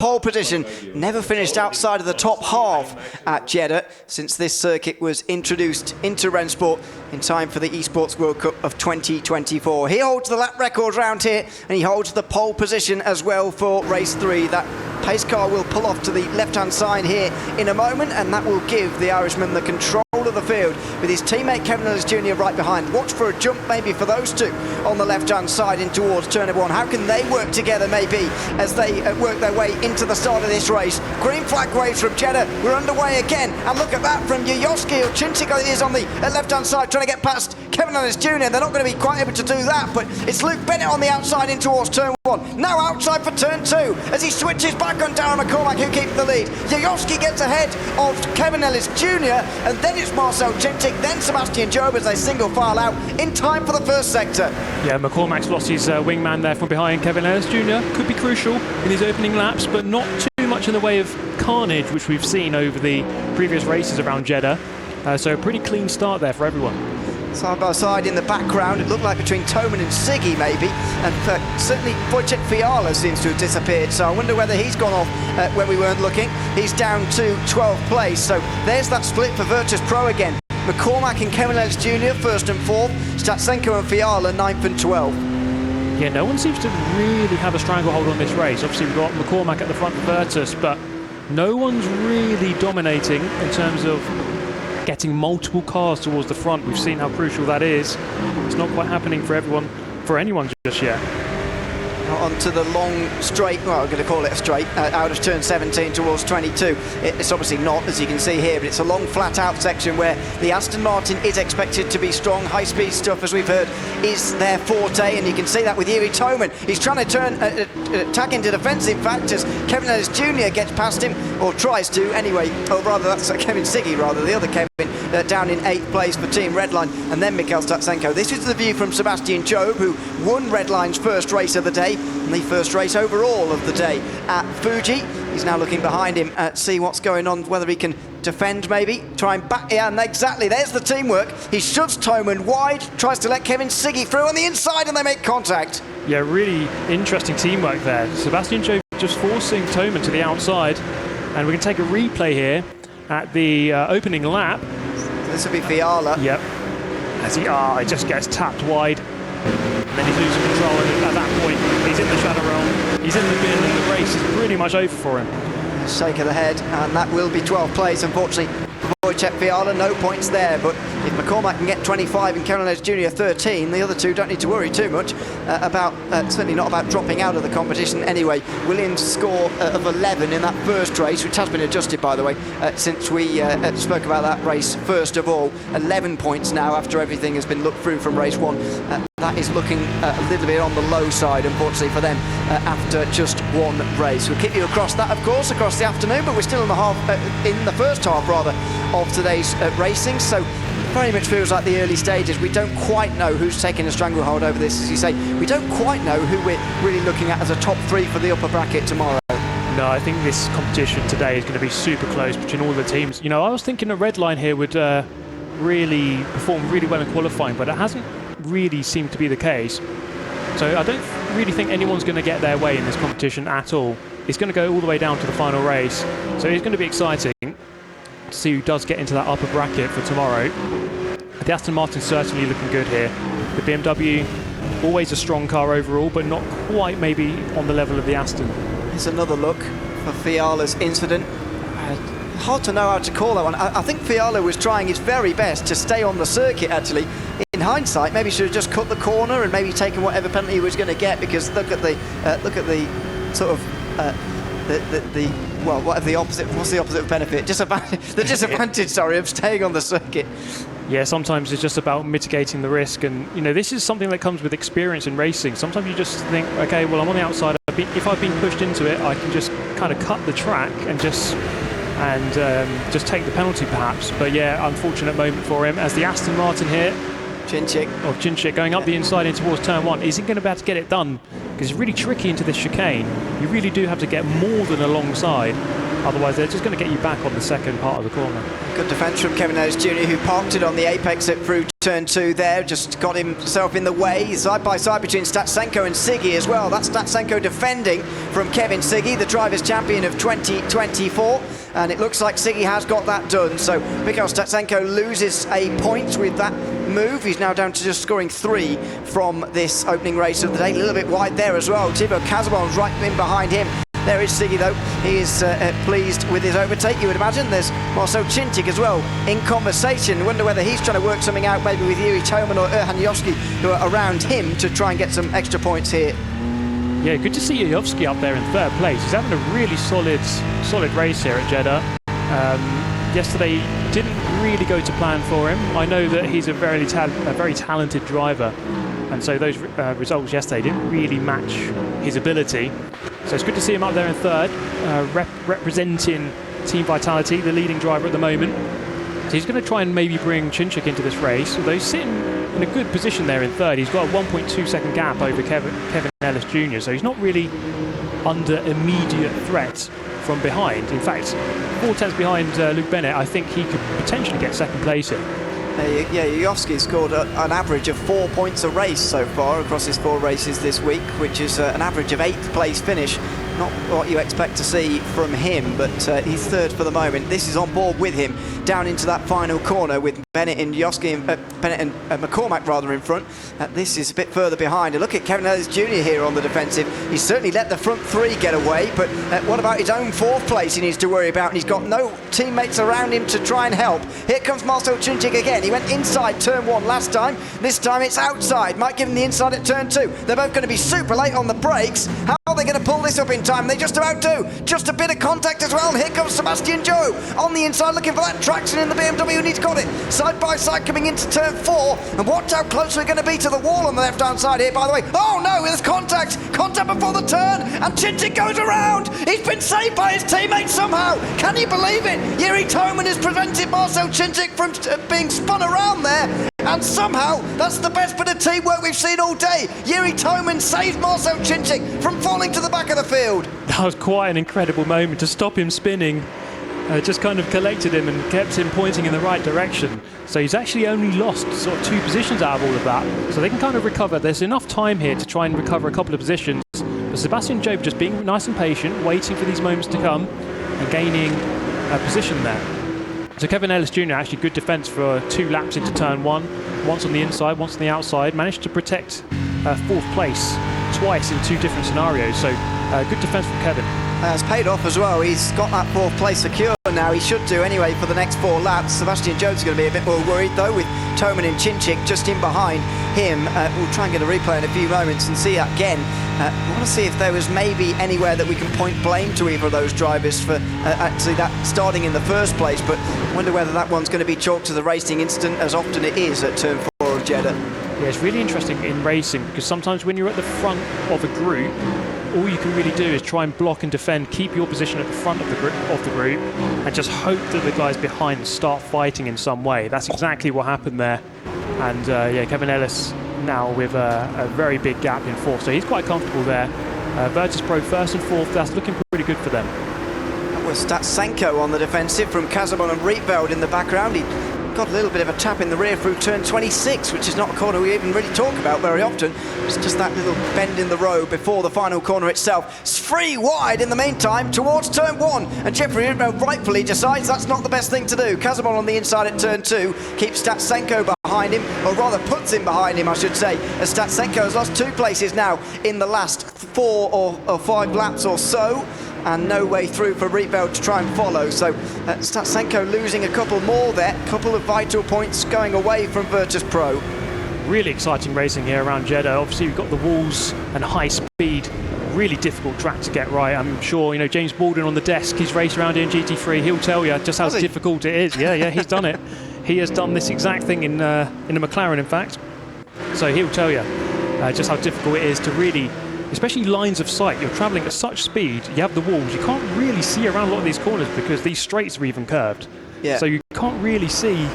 Pole position, never finished outside of the top half at Jeddah since this circuit was introduced into Rennsport in time for the Esports World Cup of 2024. He holds the lap record round here and he holds the pole position as well for race 3. That pace car will pull off to the left-hand side here in a moment, and that will give the Irishman the control of the field with his teammate Kevin Ellis Jr. right behind. Watch for a jump maybe for those two on the left-hand side in towards turn number 1. How can they work together maybe as they work their way into the start of this race? Green flag waves from Jeddah. We're underway again, and look at that from Yoyoski or Chinchik is on the left-hand side trying to get past Kevin Ellis Jr. They're not going to be quite able to do that, but it's Luke Bennett on the outside in towards turn 1. Now outside for turn 2 as he switches back on Darren McCormack, who keeps the lead. Yoyoski gets ahead of Kevin Ellis Jr. and then it's Marcel Chinchik, then Sebastian Job as they single file out in time for the first sector. Yeah, McCormack's lost his wingman there from behind. Kevin Ellis Jr. could be crucial in his opening laps, but not too much in the way of carnage, which we've seen over the previous races around Jeddah. So a pretty clean start there for everyone. Side by side in the background, it looked like between Toman and Siggy maybe, and certainly Wojciech Fiala seems to have disappeared, so I wonder whether he's gone off when we weren't looking. He's down to 12th place, so there's that split for Virtus.pro again. McCormack and Kevin Ellis Jr. first and 4th, Statsenko and Fiala 9th and 12th. Yeah, no one seems to really have a stranglehold on this race. Obviously we've got McCormack at the front of Virtus, but no one's really dominating in terms of getting multiple cars towards the front. We've seen how crucial that is. It's not quite happening for anyone just yet. Onto the long straight, well, I'm going to call it a straight, out of turn 17 towards 22. It's obviously not, as you can see here, but it's a long flat out section where the Aston Martin is expected to be strong. High speed stuff, as we've heard, is their forte, and you can see that with Yuri Toman. He's trying to turn attack into defensive factors. Kevin Ellis Jr. gets past him, or tries to anyway, or rather that's Kevin Siggy, rather, the other Kevin, down in 8th place for Team Redline, and then Mikhail Statsenko. This is the view from Sebastian Job, who won Redline's first race of the day, and the first race overall of the day at Fuji. He's now looking behind him to see what's going on, whether he can defend maybe, try and back, yeah, and exactly, there's the teamwork. He shoves Toman wide, tries to let Kevin Siggy through on the inside, and they make contact. Yeah, really interesting teamwork there. Sebastian Job just forcing Toman to the outside, and we can take a replay here at the opening lap. This will be Fiala. Yep. As he just gets tapped wide. And then he's losing control, and at that point, he's in the shadow realm. He's in the bin, and the race is pretty much over for him. Shake of the head, and that will be 12th place, unfortunately. Wojciech Fiala, no points there, but if McCormack can get 25 and Kevin Ellis Jr. 13, the other two don't need to worry too much about, certainly not about dropping out of the competition anyway. Williams' score of 11 in that first race, which has been adjusted, by the way, since we spoke about that race first of all. 11 points now after everything has been looked through from race 1. That is looking a little bit on the low side, unfortunately, for them after just one race. We'll keep you across that, of course, across the afternoon, but we're still in the first half, rather, of today's racing, so very much feels like the early stages. We don't quite know who's taking a stranglehold over this, as you say. We don't quite know who we're really looking at as a top 3 for the upper bracket tomorrow. No, I think this competition today is going to be super close between all the teams. You know, I was thinking a Redline here would really perform really well in qualifying, but it hasn't really seemed to be the case. So I don't really think anyone's going to get their way in this competition at all. It's going to go all the way down to the final race, so it's going to be exciting to see who does get into that upper bracket for tomorrow. The Aston Martin's certainly looking good here. The BMW, always a strong car overall, but not quite maybe on the level of the Aston. Here's another look for Fiala's incident. Hard to know how to call that one. I think Fiala was trying his very best to stay on the circuit, actually. In hindsight, maybe should have just cut the corner and maybe taken whatever penalty he was going to get, because look at the sort of well, whatever the opposite. What's the opposite of benefit? The disadvantage, sorry, of staying on the circuit. Yeah, sometimes it's just about mitigating the risk, and you know, this is something that comes with experience in racing. Sometimes you just think, okay, well, I'm on the outside. If I've been pushed into it, I can just kind of cut the track and just take the penalty, perhaps. But yeah, unfortunate moment for him as the Aston Martin here. Chinchik going up the inside in towards turn 1. Is he going to be able to get it done? because it's really tricky into this chicane. You really do have to get more than alongside, otherwise they're just going to get you back on the second part of the corner. Good defence from Kevin Ellis Jr., who parked it on the apex at through turn 2 there, just got himself in the way, side by side between Statsenko and Siggy as well. That's Statsenko defending from Kevin Siggy, the Drivers' Champion of 2024, and it looks like Siggy has got that done. So Mikhail Statsenko loses a point with that move. He's now down to just scoring 3 from this opening race of the day. A little bit wide there as well. Thibaut Casabon's right in behind him. There is Siggy though. He is pleased with his overtake, you would imagine. There's Marcel Cintic as well in conversation. Wonder whether he's trying to work something out maybe with Yuri Toman or Erhan Yovski, who are around him, to try and get some extra points here. Yeah, good to see Yovski up there in 3rd place. He's having a really solid race here at Jeddah. Yesterday didn't really go to plan for him. I know that he's a very talented driver, and so those results yesterday didn't really match his ability. So it's good to see him up there in 3rd, representing Team Vitality, the leading driver at the moment. So he's going to try and maybe bring Cintic into this race, although he's sitting in a good position there in 3rd. He's got a 1.2 second gap over Kevin Ellis Jr., so he's not really under immediate threat from behind. In fact, 4 tenths behind Luke Bennett, I think he could potentially get 2nd place here. Yeah, Yovski scored an average of 4 points a race so far across his 4 races this week, which is an average of 8th place finish. Not what you expect to see from him, but he's 3rd for the moment. This is on board with him down into that final corner with Bennett and Yovski, Bennett and McCormack rather in front. This is a bit further behind. And look at Kevin Ellis Jr. here on the defensive. He's certainly let the front 3 get away, but what about his own 4th place he needs to worry about? And he's got no teammates around him to try and help. Here comes Marcel Cintic again. He went inside turn 1 last time. This time it's outside. Might give him the inside at turn 2. They're both going to be super late on the brakes. How are they going to pull this up in time? They just about do. Just a bit of contact as well. And here comes Sebastian Joe on the inside looking for that traction in the BMW, and he's got it. Side by side coming into turn 4. And watch how close we're going to be to the wall on the left hand side here, by the way. Oh no, there's contact. Contact before the turn. And Cintic goes around. He's been saved by his teammates somehow. Can you believe it? Yuri Toman has prevented Marcel Cintic from being spun around there. And somehow, that's the best bit of teamwork we've seen all day. Yuri Toman saves Marcel Cintic from falling to the back of the field. That was quite an incredible moment to stop him spinning. Just kind of collected him and kept him pointing in the right direction. So he's actually only lost sort of 2 positions out of all of that. So they can kind of recover. There's enough time here to try and recover a couple of positions. But Sebastian Jobe just being nice and patient, waiting for these moments to come and gaining a position there. So Kevin Ellis Jr. actually good defence for 2 laps into turn 1. Once on the inside, once on the outside. Managed to protect 4th place twice in 2 different scenarios. So good defence from Kevin. Has paid off as well. He's got that 4th place secure now. He should do anyway for the next 4 laps. Sebastian Jones is going to be a bit more worried though, with Toman and Cintic just in behind him. We'll try and get a replay in a few moments and see that again. We want to see if there was maybe anywhere that we can point blame to either of those drivers for actually that starting in the first place, but I wonder whether that one's going to be chalked to the racing incident, as often it is at turn 4 of Jeddah. Yeah, it's really interesting in racing because sometimes when you're at the front of a group, all you can really do is try and block and defend, keep your position at the front of the group, and just hope that the guys behind start fighting in some way. That's exactly what happened there. And yeah, Kevin Ellis now with a very big gap in 4th, so he's quite comfortable there. Virtus.pro 1st and 4th, that's looking pretty good for them. That was Statsenko on the defensive from Casabon and Rietveld in the background. He got a little bit of a tap in the rear through turn 26, which is not a corner we even really talk about very often. It's just that little bend in the road before the final corner itself. It's free wide in the meantime towards turn 1, and Jeffrey rightfully decides that's not the best thing to do. Casabon on the inside at turn 2 keeps Statsenko behind him, or rather puts him behind him I should say, as Statsenko has lost 2 places now in the last 4 or 5 laps or so, and no way through for Rietveld to try and follow. So Statsenko losing a couple more there, couple of vital points going away from Virtus.pro. Really exciting racing here around Jeddah. Obviously we've got the walls and high speed, really difficult track to get right. I'm sure, you know, James Baldwin on the desk, he's raced around here in GT3, he'll tell you just how difficult it is. Yeah, he's done it. He has done this exact thing in a McLaren, in fact. So he'll tell you just how difficult it is to really, especially lines of sight. You're travelling at such speed, you have the walls, you can't really see around a lot of these corners because these straights are even curved. Yeah. So you can't really see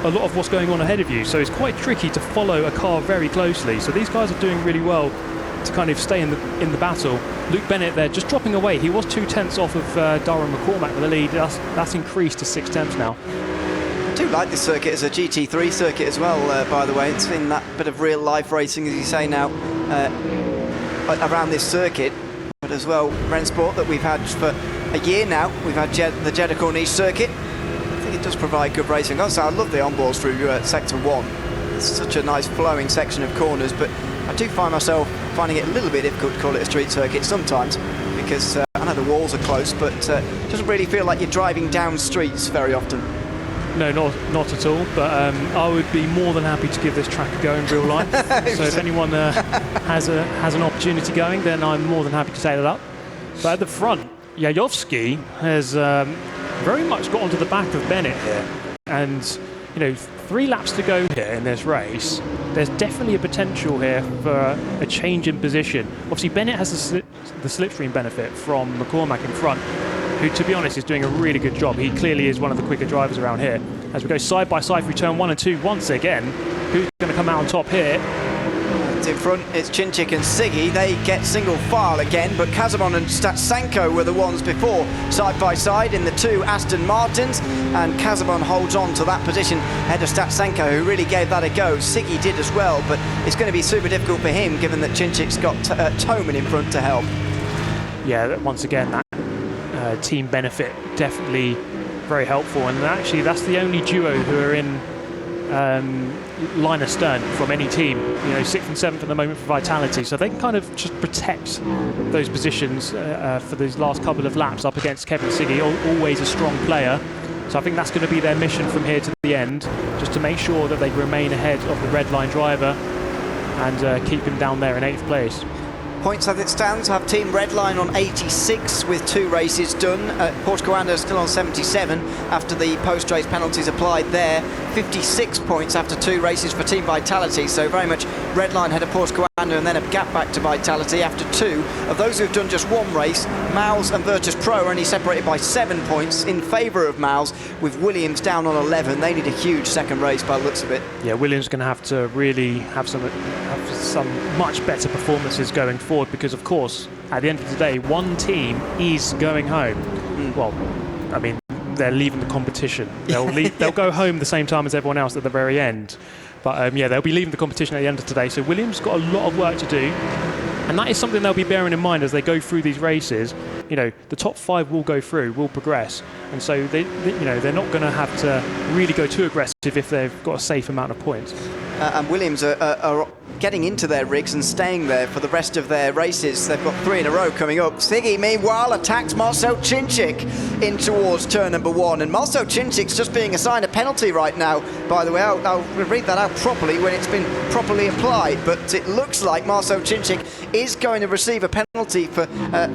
a lot of what's going on ahead of you. So it's quite tricky to follow a car very closely. So these guys are doing really well to kind of stay in the battle. Luke Bennett there just dropping away. He was 2/10 off of Darren McCormack with the lead. That's increased to 6/10 now. I do like this circuit as a GT3 circuit as well, by the way. It's been that bit of real life racing, as you say now, around this circuit. But as well, Rennsport that we've had for a year now. We've had the Jeddah Corniche circuit. I think it does provide good racing. Also, I love the onboards through Sector 1. It's such a nice flowing section of corners, but I do find myself finding it a little bit difficult to call it a street circuit sometimes, because I know the walls are close, but it doesn't really feel like you're driving down streets very often. No, not at all, but I would be more than happy to give this track a go in real life. So if anyone has an opportunity going, then I'm more than happy to take that up. But at the front, Yayovsky has very much got onto the back of Bennett here. And, 3 laps to go here in this race. There's definitely a potential here for a change in position. Obviously, Bennett has the slipstream benefit from McCormack in front, who, to be honest, is doing a really good job. He clearly is one of the quicker drivers around here. As we go side by side through turn 1 and 2 once again, who's going to come out on top here? In front, it's Chinchik and Siggy. They get single file again, but Kazamon and Statsenko were the ones before, side by side in the 2 Aston Martins, and Kazamon holds on to that position ahead of Statsenko, who really gave that a go. Siggy did as well, but it's going to be super difficult for him, given that Chinchik's got Toman in front to help. Yeah, once again, that team benefit definitely very helpful, and actually that's the only duo who are in line astern from any team, 6th and 7th at the moment for Vitality, so they can kind of just protect those positions for these last couple of laps up against Kevin Siggy, always a strong player. So I think that's going to be their mission from here to the end, just to make sure that they remain ahead of the red line driver and keep him down there in 8th place. Points as it stands have Team Redline on 86 with 2 races done. Portugal still on 77 after the post-race penalties applied there. 56 points after 2 races for Team Vitality, so very much Redline ahead of Portugal and then a gap back to Vitality after 2. Of those who've done just 1 race, Miles and Virtus.pro are only separated by 7 points in favour of Miles, with Williams down on 11. They need a huge second race by the looks of it. Yeah, Williams is going to have to really have some much better performances going forward, because of course at the end of the day one team is going home. Well, I mean, they're leaving the competition. They'll go home the same time as everyone else at the very end, but they'll be leaving the competition at the end of today. So Williams got a lot of work to do, and that is something they'll be bearing in mind as they go through these races. The top 5 will go through, will progress, and so they're not going to have to really go too aggressive if they've got a safe amount of points. And Williams are getting into their rigs and staying there for the rest of their races. They've got 3 in a row coming up. Siggy, meanwhile, attacks Marcel Chinchik in towards turn number 1. And Marcel Chinchik's just being assigned a penalty right now, by the way. I'll read that out properly when it's been properly applied. But it looks like Marcel Chinchik is going to receive a penalty for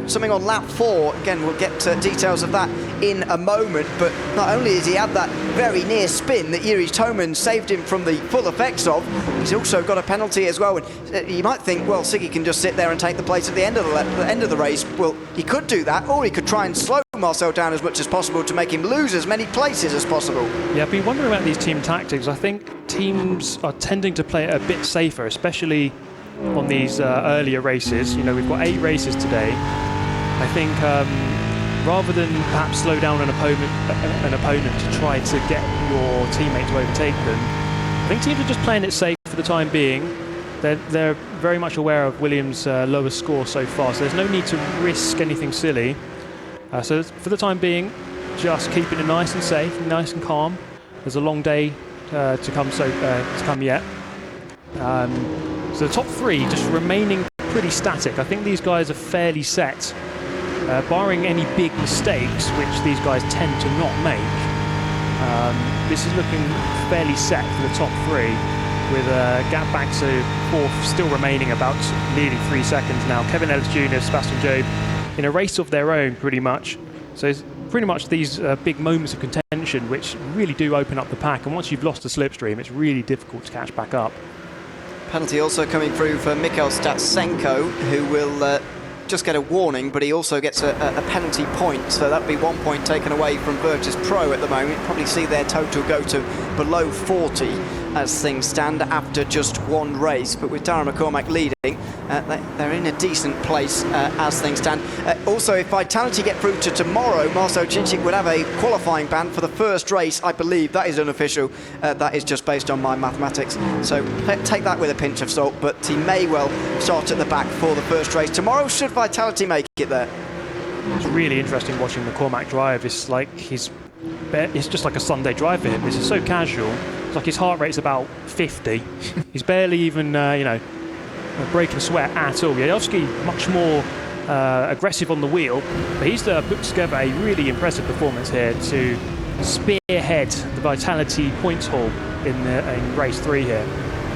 something on lap 4. Again, we'll get details of that in a moment. But not only has he had that very near spin that Yuri Toman saved him from the full effects of, he's also got a penalty as well. And you might think, well, Siggy can just sit there and take the place at the end of the race. Well, he could do that, or he could try and slow Marcel down as much as possible to make him lose as many places as possible. Yeah, I've been wondering about these team tactics. I think teams are tending to play it a bit safer, especially on these earlier races. We've got 8 races today. I think rather than perhaps slow down an opponent to try to get your teammate to overtake them, I think teams are just playing it safe for the time being. They're very much aware of Williams' lower score so far, so there's no need to risk anything silly. So for the time being, just keeping it nice and safe, nice and calm. There's a long day to come yet. So the top 3 just remaining pretty static. I think these guys are fairly set, barring any big mistakes, which these guys tend to not make. This is looking fairly set for the top 3, with a gap back to 4th still remaining, about nearly 3 seconds now. Kevin Ellis Jr., Sebastian Jobe in a race of their own pretty much. So it's pretty much these big moments of contention which really do open up the pack, and once you've lost the slipstream it's really difficult to catch back up. Penalty also coming through for Mikhail Statsenko, who will just get a warning, but he also gets a penalty point, so that'd be 1 point taken away from Virtus.pro at the moment. Probably see their total go to below 40 as things stand after just 1 race, but with Darren McCormack leading, they're in a decent place as things stand. Also, if Vitality get through to tomorrow, Marcel Cincic would have a qualifying ban for the first race. I believe that is unofficial. That is just based on my mathematics. So take that with a pinch of salt, but he may well start at the back for the first race tomorrow, should Vitality make it there. It's really interesting watching McCormack drive. It's like it's just like a Sunday drive for him. This is so casual. It's like his heart rate's about 50. He's barely even, breaking sweat at all. Yajowski much more aggressive on the wheel, but he's put together a really impressive performance here to spearhead the Vitality points haul in race 3 here.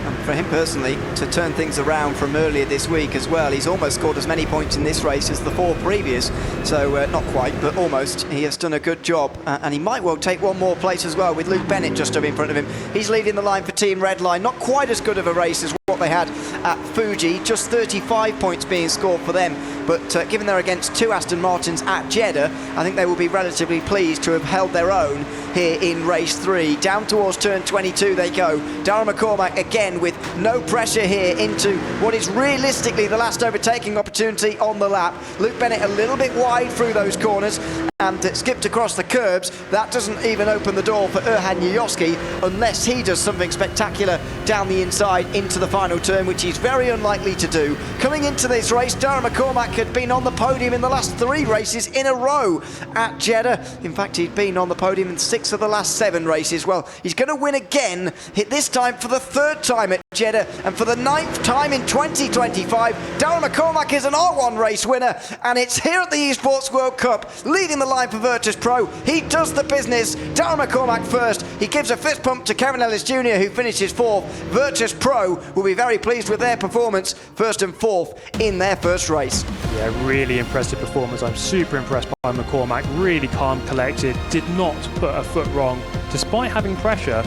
And for him personally, to turn things around from earlier this week as well, he's almost scored as many points in this race as the 4 previous. So not quite, but almost. He has done a good job, and he might well take one more place as well, with Luke Bennett just up in front of him. He's leading the line for Team Redline. Not quite as good of a race as what they had at Fuji, just 35 points being scored for them. But given they're against 2 Aston Martins at Jeddah, I think they will be relatively pleased to have held their own here in race 3. Down towards turn 22 they go. Darren McCormack again with no pressure here into what is realistically the last overtaking opportunity on the lap. Luke Bennett a little bit wide through those corners and skipped across the curbs. That doesn't even open the door for Erhan Yajowski unless he does something spectacular down the inside into the final turn, which he's very unlikely to do. Coming into this race, Darren McCormack had been on the podium in the last 3 races in a row at Jeddah. In fact, he'd been on the podium in 6 of the last 7 races. Well, he's going to win again, hit this time for the 3rd time at Jeddah, and for the 9th time in 2025. Darren McCormack is an R1 race winner, and it's here at the Esports World Cup, leading the line for Virtus.pro. He does the business. Darren McCormack first. He gives a fist pump to Kevin Ellis Jr., who finishes 4th. Virtus.pro will be very pleased with their performance, 1st and 4th in their first race. Yeah, really impressive performance. I'm super impressed by McCormack. Really calm, collected, did not put a foot wrong, despite having pressure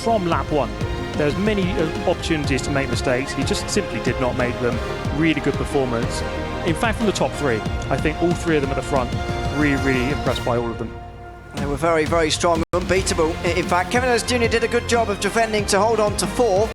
from lap 1. There's many opportunities to make mistakes. He just simply did not make them. Really good performance. In fact, from the top 3, I think all 3 of them at the front, really impressed by all of them. They were very, very strong, unbeatable. In fact, Kevin Ellis Jr. did a good job of defending to hold on to 4th.